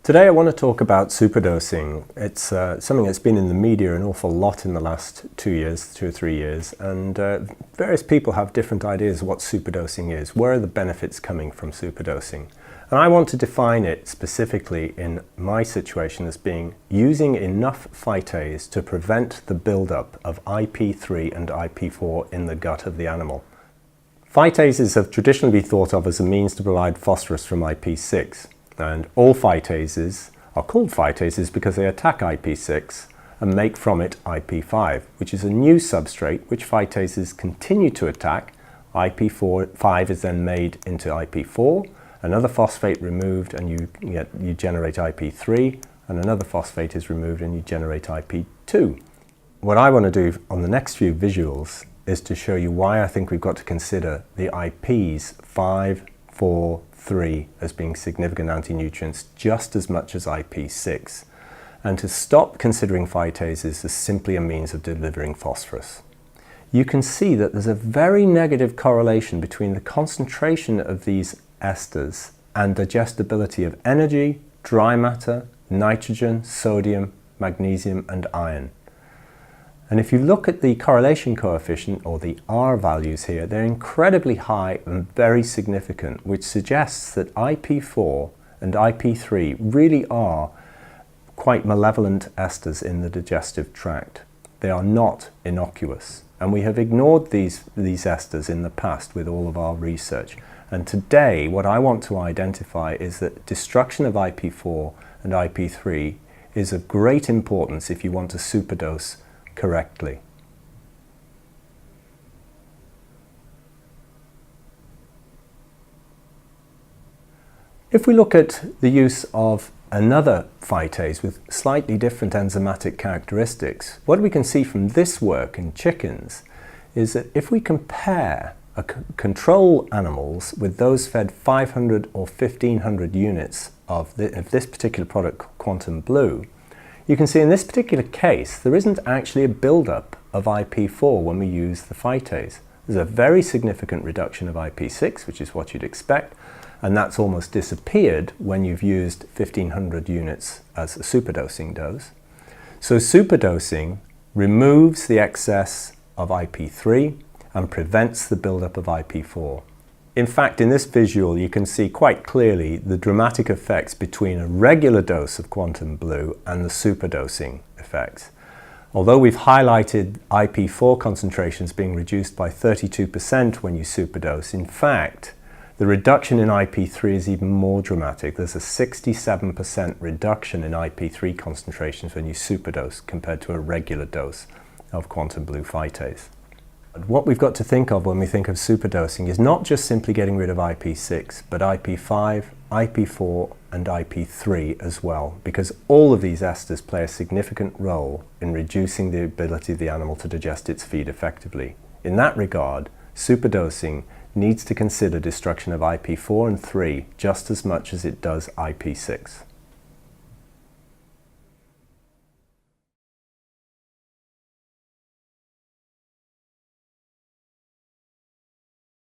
Today I want to talk about superdosing. It's something that's been in the media an awful lot in the last 2 or 3 years, and various people have different ideas of what superdosing is. Where are the benefits coming from superdosing? And I want to define it specifically in my situation as being using enough phytase to prevent the buildup of IP3 and IP4 in the gut of the animal. Phytases have traditionally been thought of as a means to provide phosphorus from IP6. And all phytases are called phytases because they attack IP6 and make from it IP5, which is a new substrate which phytases continue to attack. IP5 is then made into IP4, another phosphate removed and you generate IP3, and another phosphate is removed and you generate IP2. What I want to do on the next few visuals is to show you why I think we've got to consider the IPs 5, 4, 3 as being significant anti-nutrients just as much as IP6, and to stop considering phytases as simply a means of delivering phosphorus. You can see that there's a very negative correlation between the concentration of these esters and digestibility of energy, dry matter, nitrogen, sodium, magnesium and iron. And if you look at the correlation coefficient, or the R values here, they're incredibly high and very significant, which suggests that IP4 and IP3 really are quite malevolent esters in the digestive tract. They are not innocuous. And we have ignored these esters in the past with all of our research. And today, what I want to identify is that destruction of IP4 and IP3 is of great importance if you want to superdose correctly. If we look at the use of another phytase with slightly different enzymatic characteristics, what we can see from this work in chickens is that if we compare control animals with those fed 500 or 1500 units of this particular product, Quantum Blue, you can see in this particular case there isn't actually a buildup of IP4 when we use the phytase. There's a very significant reduction of IP6, which is what you'd expect, and that's almost disappeared when you've used 1500 units as a superdosing dose. So superdosing removes the excess of IP3 and prevents the buildup of IP4. In fact, in this visual you can see quite clearly the dramatic effects between a regular dose of Quantum Blue and the superdosing effects. Although we've highlighted IP4 concentrations being reduced by 32% when you superdose, in fact, the reduction in IP3 is even more dramatic. There's a 67% reduction in IP3 concentrations when you superdose compared to a regular dose of Quantum Blue phytase. What we've got to think of when we think of superdosing is not just simply getting rid of IP6, but IP5, IP4 and IP3 as well, because all of these esters play a significant role in reducing the ability of the animal to digest its feed effectively. In that regard, superdosing needs to consider destruction of IP4 and 3 just as much as it does IP6.